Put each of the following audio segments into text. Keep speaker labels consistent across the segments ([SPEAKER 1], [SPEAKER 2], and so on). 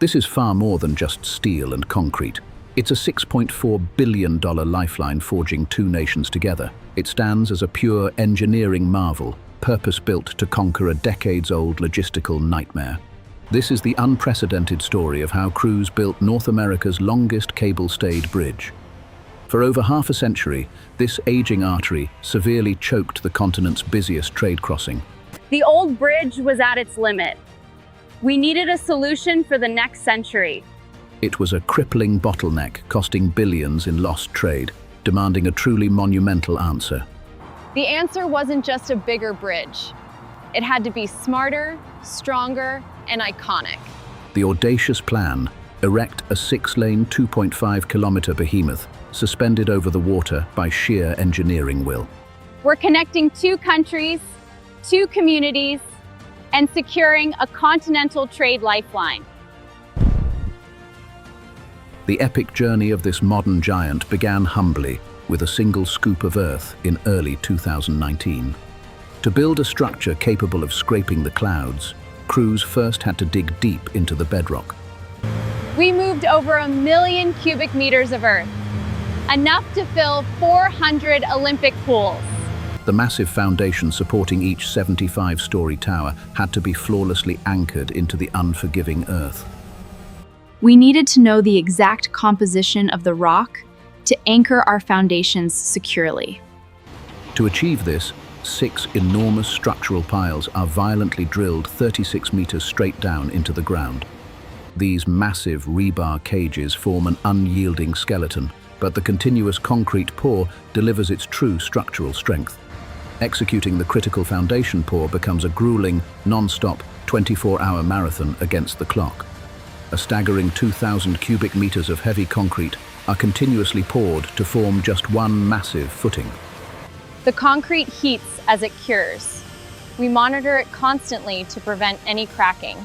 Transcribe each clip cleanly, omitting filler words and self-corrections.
[SPEAKER 1] This is far more than just steel and concrete. It's a $6.4 billion lifeline forging two nations together. It stands as a pure engineering marvel, purpose-built to conquer a decades-old logistical nightmare. This is the unprecedented story of how crews built North America's longest cable-stayed bridge. For over half a century, this aging artery severely choked the continent's busiest trade crossing.
[SPEAKER 2] The old bridge was at its limit. We needed a solution for the next century.
[SPEAKER 1] It was a crippling bottleneck costing billions in lost trade, demanding a truly monumental answer.
[SPEAKER 3] The answer wasn't just a bigger bridge. It had to be smarter, stronger, and iconic.
[SPEAKER 1] The audacious plan: erect a 6-lane, 2.5-kilometer behemoth, suspended over the water by sheer engineering will.
[SPEAKER 2] We're connecting two countries, two communities, and securing a continental trade lifeline.
[SPEAKER 1] The epic journey of this modern giant began humbly, with a single scoop of earth in early 2019. To build a structure capable of scraping the clouds, crews first had to dig deep into the bedrock.
[SPEAKER 2] We moved over 1 million cubic meters of earth, enough to fill 400 Olympic pools.
[SPEAKER 1] The massive foundation supporting each 75-story tower had to be flawlessly anchored into the unforgiving earth.
[SPEAKER 4] We needed to know the exact composition of the rock to anchor our foundations securely.
[SPEAKER 1] To achieve this, 6 enormous structural piles are violently drilled 36 meters straight down into the ground. These massive rebar cages form an unyielding skeleton, but the continuous concrete pour delivers its true structural strength. Executing the critical foundation pour becomes a grueling, non-stop, 24-hour marathon against the clock. A staggering 2,000 cubic meters of heavy concrete are continuously poured to form just one massive footing.
[SPEAKER 3] The concrete heats as it cures. We monitor it constantly to prevent any cracking.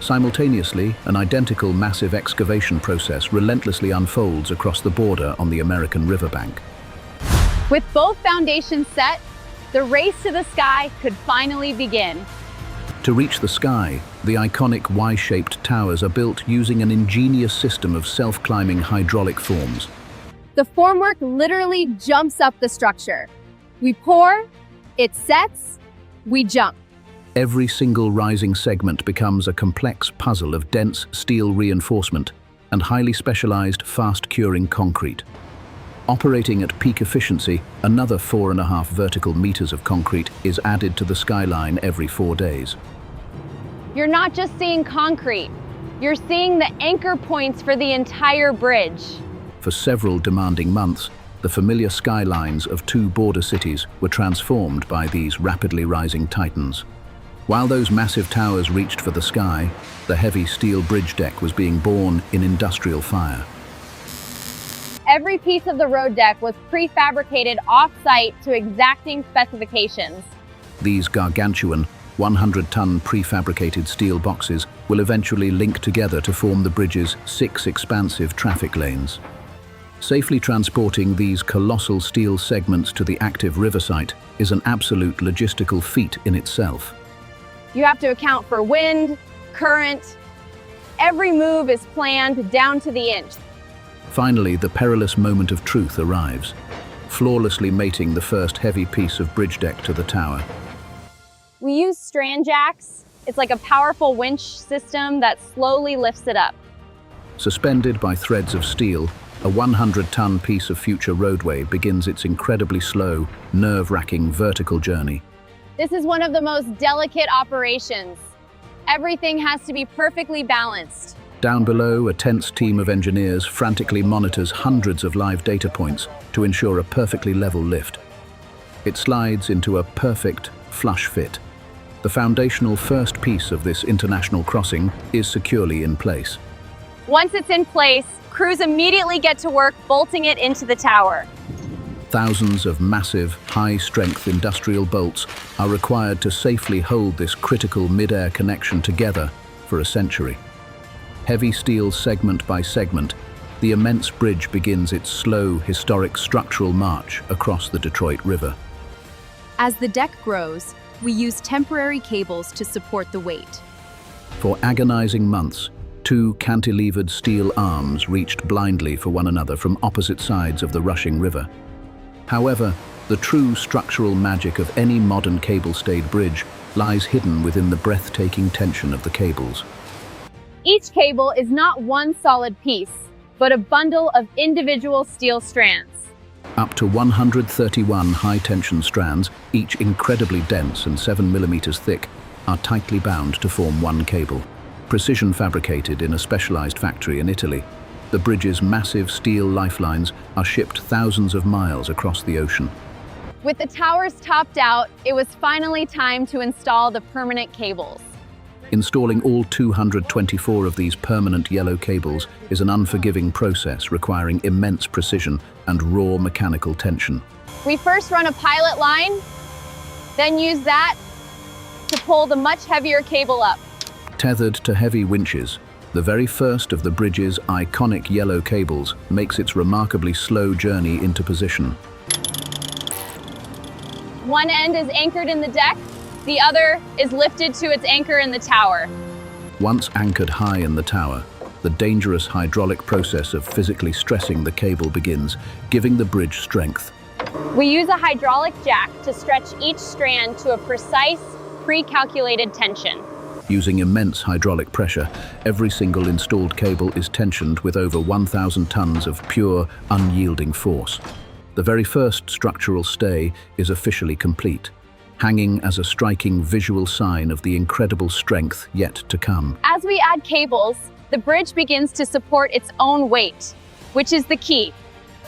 [SPEAKER 1] Simultaneously, an identical massive excavation process relentlessly unfolds across the border on the American riverbank.
[SPEAKER 2] With both foundations set, the race to the sky could finally begin.
[SPEAKER 1] To reach the sky, the iconic Y-shaped towers are built using an ingenious system of self-climbing hydraulic forms.
[SPEAKER 2] The formwork literally jumps up the structure. We pour, it sets, we jump.
[SPEAKER 1] Every single rising segment becomes a complex puzzle of dense steel reinforcement and highly specialized, fast-curing concrete. Operating at peak efficiency, another 4.5 vertical meters of concrete is added to the skyline every 4 days.
[SPEAKER 2] You're not just seeing concrete, you're seeing the anchor points for the entire bridge.
[SPEAKER 1] For several demanding months, the familiar skylines of two border cities were transformed by these rapidly rising titans. While those massive towers reached for the sky, the heavy steel bridge deck was being born in industrial fire.
[SPEAKER 2] Every piece of the road deck was prefabricated off-site to exacting specifications.
[SPEAKER 1] These gargantuan, 100-ton prefabricated steel boxes will eventually link together to form the bridge's 6 expansive traffic lanes. Safely transporting these colossal steel segments to the active river site is an absolute logistical feat in itself.
[SPEAKER 2] You have to account for wind, current. Every move is planned down to the inch.
[SPEAKER 1] Finally, the perilous moment of truth arrives, flawlessly mating the first heavy piece of bridge deck to the tower.
[SPEAKER 2] We use strand jacks. It's like a powerful winch system that slowly lifts it up.
[SPEAKER 1] Suspended by threads of steel, a 100-ton piece of future roadway begins its incredibly slow, nerve-wracking vertical journey.
[SPEAKER 2] This is one of the most delicate operations. Everything has to be perfectly balanced.
[SPEAKER 1] Down below, a tense team of engineers frantically monitors hundreds of live data points to ensure a perfectly level lift. It slides into a perfect, flush fit. The foundational first piece of this international crossing is securely in place.
[SPEAKER 2] Once it's in place, crews immediately get to work bolting it into the tower.
[SPEAKER 1] Thousands of massive, high-strength industrial bolts are required to safely hold this critical mid-air connection together for a century. Heavy steel segment by segment, the immense bridge begins its slow, historic structural march across the Detroit River.
[SPEAKER 4] As the deck grows, we use temporary cables to support the weight.
[SPEAKER 1] For agonizing months, Two cantilevered steel arms reached blindly for one another from opposite sides of the rushing river. However, the true structural magic of any modern cable-stayed bridge lies hidden within the breathtaking tension of the cables.
[SPEAKER 2] Each cable is not one solid piece, but a bundle of individual steel strands.
[SPEAKER 1] Up to 131 high-tension strands, each incredibly dense and 7 millimeters thick, are tightly bound to form one cable. Precision fabricated in a specialized factory in Italy, the bridge's massive steel lifelines are shipped thousands of miles across the ocean.
[SPEAKER 2] With the towers topped out, it was finally time to install the permanent cables.
[SPEAKER 1] Installing all 224 of these permanent yellow cables is an unforgiving process requiring immense precision and raw mechanical tension.
[SPEAKER 2] We first run a pilot line, then use that to pull the much heavier cable up.
[SPEAKER 1] Tethered to heavy winches, the very first of the bridge's iconic yellow cables makes its remarkably slow journey into position.
[SPEAKER 2] One end is anchored in the deck, the other is lifted to its anchor in the tower.
[SPEAKER 1] Once anchored high in the tower, the dangerous hydraulic process of physically stressing the cable begins, giving the bridge strength.
[SPEAKER 2] We use a hydraulic jack to stretch each strand to a precise, pre-calculated tension.
[SPEAKER 1] Using immense hydraulic pressure, every single installed cable is tensioned with over 1,000 tons of pure, unyielding force. The very first structural stay is officially complete, hanging as a striking visual sign of the incredible strength yet to come.
[SPEAKER 2] As we add cables, the bridge begins to support its own weight, which is the key.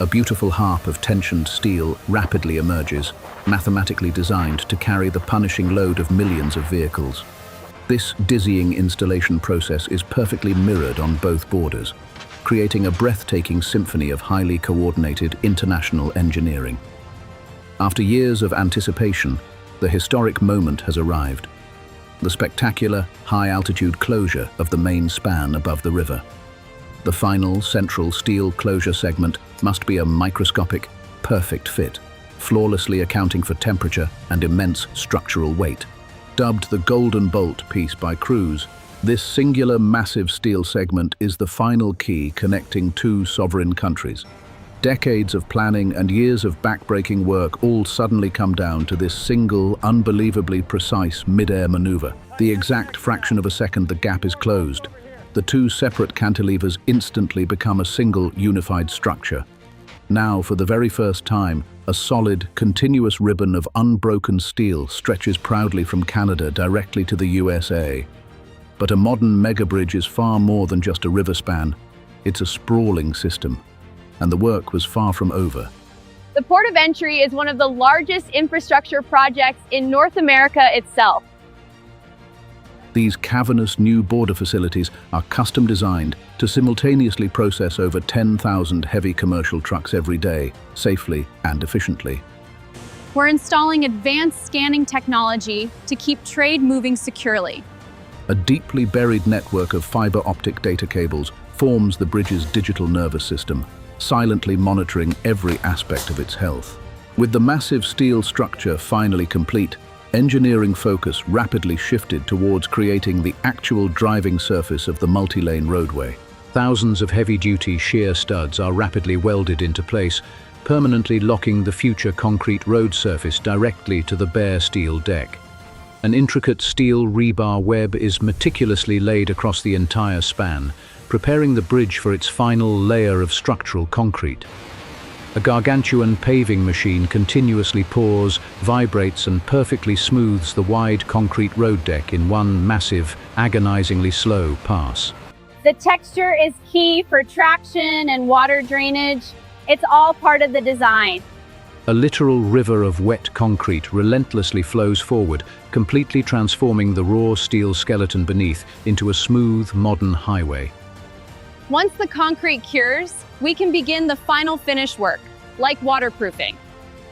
[SPEAKER 1] A beautiful harp of tensioned steel rapidly emerges, mathematically designed to carry the punishing load of millions of vehicles. This dizzying installation process is perfectly mirrored on both borders, creating a breathtaking symphony of highly coordinated international engineering. After years of anticipation, the historic moment has arrived. The spectacular, high-altitude closure of the main span above the river. The final central steel closure segment must be a microscopic, perfect fit, flawlessly accounting for temperature and immense structural weight. Dubbed the Golden Bolt piece by crews, this singular massive steel segment is the final key connecting two sovereign countries. Decades of planning and years of backbreaking work all suddenly come down to this single, unbelievably precise mid-air maneuver. The exact fraction of a second the gap is closed. The two separate cantilevers instantly become a single, unified structure. Now, for the very first time, a solid, continuous ribbon of unbroken steel stretches proudly from Canada directly to the USA. But a modern megabridge is far more than just a river span. It's a sprawling system, and the work was far from over.
[SPEAKER 2] The port of entry is one of the largest infrastructure projects in North America itself.
[SPEAKER 1] These cavernous new border facilities are custom designed to simultaneously process over 10,000 heavy commercial trucks every day, safely and efficiently.
[SPEAKER 4] We're installing advanced scanning technology to keep trade moving securely.
[SPEAKER 1] A deeply buried network of fiber optic data cables forms the bridge's digital nervous system, silently monitoring every aspect of its health. With the massive steel structure finally complete, engineering focus rapidly shifted towards creating the actual driving surface of the multi-lane roadway. Thousands of heavy-duty shear studs are rapidly welded into place, permanently locking the future concrete road surface directly to the bare steel deck. An intricate steel rebar web is meticulously laid across the entire span, preparing the bridge for its final layer of structural concrete. A gargantuan paving machine continuously pours, vibrates, and perfectly smooths the wide concrete road deck in one massive, agonizingly slow pass.
[SPEAKER 2] The texture is key for traction and water drainage. It's all part of the design.
[SPEAKER 1] A literal river of wet concrete relentlessly flows forward, completely transforming the raw steel skeleton beneath into a smooth, modern highway.
[SPEAKER 2] Once the concrete cures, we can begin the final finish work, like waterproofing.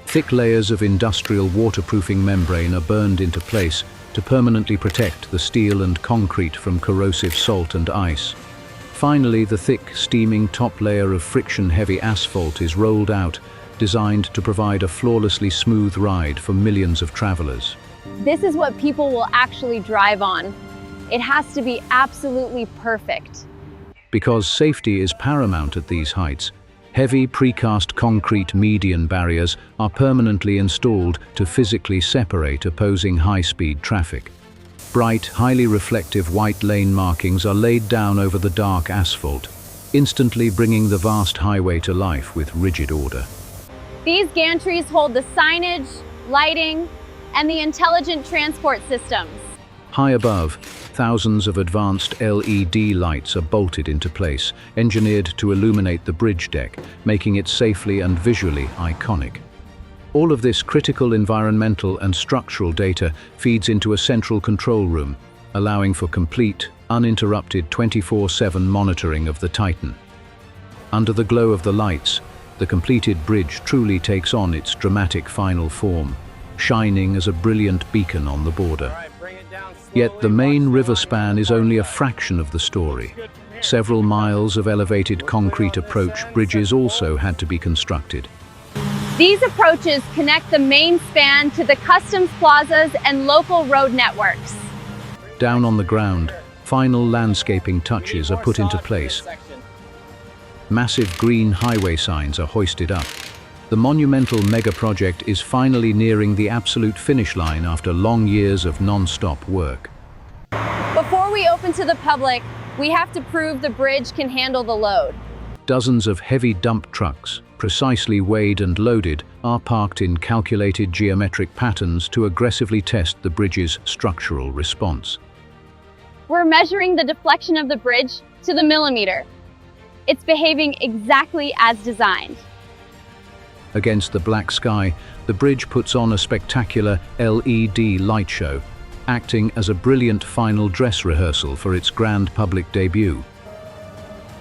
[SPEAKER 1] Thick layers of industrial waterproofing membrane are burned into place to permanently protect the steel and concrete from corrosive salt and ice. Finally, the thick, steaming top layer of friction-heavy asphalt is rolled out, designed to provide a flawlessly smooth ride for millions of travelers.
[SPEAKER 2] This is what people will actually drive on. It has to be absolutely perfect.
[SPEAKER 1] Because safety is paramount at these heights, heavy precast concrete median barriers are permanently installed to physically separate opposing high-speed traffic. Bright, highly reflective white lane markings are laid down over the dark asphalt, instantly bringing the vast highway to life with rigid order.
[SPEAKER 2] These gantries hold the signage, lighting, and the intelligent transport systems.
[SPEAKER 1] High above, thousands of advanced LED lights are bolted into place, engineered to illuminate the bridge deck, making it safely and visually iconic. All of this critical environmental and structural data feeds into a central control room, allowing for complete, uninterrupted 24/7 monitoring of the Titan. Under the glow of the lights, the completed bridge truly takes on its dramatic final form, shining as a brilliant beacon on the border. Yet the main river span is only a fraction of the story. Several miles of elevated concrete approach bridges also had to be constructed.
[SPEAKER 2] These approaches connect the main span to the customs plazas and local road networks.
[SPEAKER 1] Down on the ground, final landscaping touches are put into place. Massive green highway signs are hoisted up. The monumental Megaproject is finally nearing the absolute finish line after long years of non-stop work.
[SPEAKER 2] Before we open to the public, we have to prove the bridge can handle the load.
[SPEAKER 1] Dozens of heavy dump trucks, precisely weighed and loaded, are parked in calculated geometric patterns to aggressively test the bridge's structural response.
[SPEAKER 2] We're measuring the deflection of the bridge to the millimeter. It's behaving exactly as designed.
[SPEAKER 1] Against the black sky, the bridge puts on a spectacular LED light show, acting as a brilliant final dress rehearsal for its grand public debut.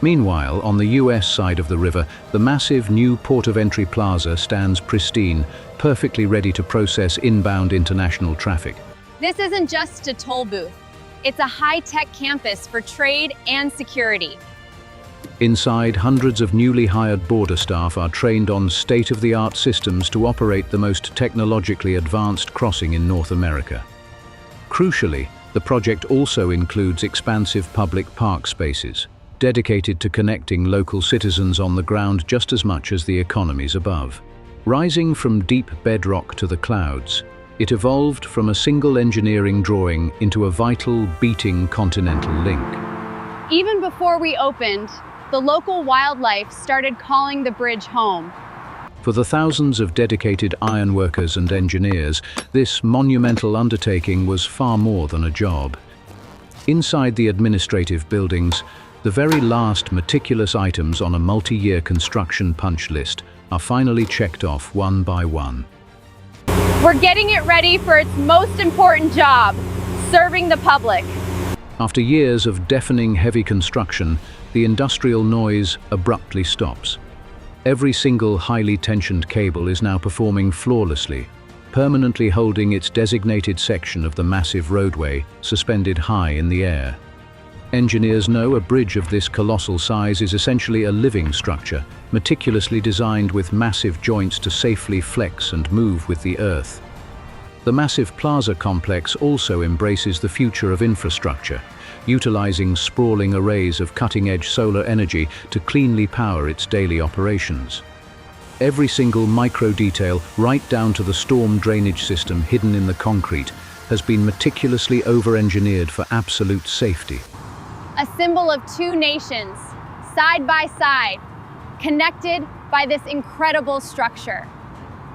[SPEAKER 1] Meanwhile, on the US side of the river, the massive new Port of Entry Plaza stands pristine, perfectly ready to process inbound international traffic.
[SPEAKER 2] This isn't just a toll booth. It's a high-tech campus for trade and security.
[SPEAKER 1] Inside, hundreds of newly hired border staff are trained on state-of-the-art systems to operate the most technologically advanced crossing in North America. Crucially, the project also includes expansive public park spaces, dedicated to connecting local citizens on the ground just as much as the economies above. Rising from deep bedrock to the clouds, it evolved from a single engineering drawing into a vital, beating continental link.
[SPEAKER 2] Even before we opened, the local wildlife started calling the bridge home.
[SPEAKER 1] For the thousands of dedicated ironworkers and engineers, this monumental undertaking was far more than a job. Inside the administrative buildings, the very last meticulous items on a multi-year construction punch list are finally checked off one by one.
[SPEAKER 2] We're getting it ready for its most important job, serving the public.
[SPEAKER 1] After years of deafening heavy construction, the industrial noise abruptly stops. Every single highly tensioned cable is now performing flawlessly, permanently holding its designated section of the massive roadway suspended high in the air. Engineers know a bridge of this colossal size is essentially a living structure, meticulously designed with massive joints to safely flex and move with the earth. The massive plaza complex also embraces the future of infrastructure, utilizing sprawling arrays of cutting-edge solar energy to cleanly power its daily operations. Every single micro-detail, right down to the storm drainage system hidden in the concrete, has been meticulously over-engineered for absolute safety.
[SPEAKER 2] A symbol of two nations, side by side, connected by this incredible structure.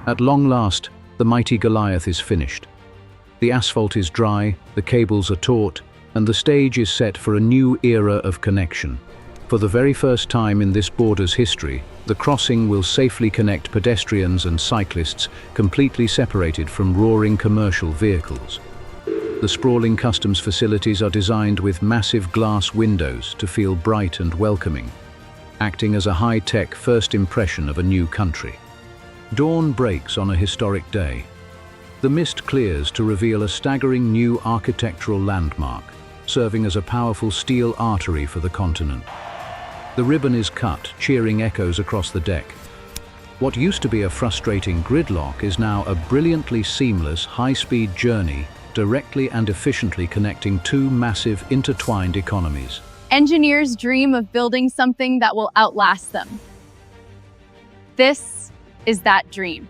[SPEAKER 1] At long last, the mighty Goliath is finished. The asphalt is dry, the cables are taut, and the stage is set for a new era of connection. For the very first time in this border's history, the crossing will safely connect pedestrians and cyclists, completely separated from roaring commercial vehicles. The sprawling customs facilities are designed with massive glass windows to feel bright and welcoming, acting as a high-tech first impression of a new country. Dawn breaks on a historic day. The mist clears to reveal a staggering new architectural landmark, serving as a powerful steel artery for the continent. The ribbon is cut, cheering echoes across the deck. What used to be a frustrating gridlock is now a brilliantly seamless, high-speed journey, directly and efficiently connecting two massive intertwined economies.
[SPEAKER 3] Engineers dream of building something that will outlast them. This is that dream.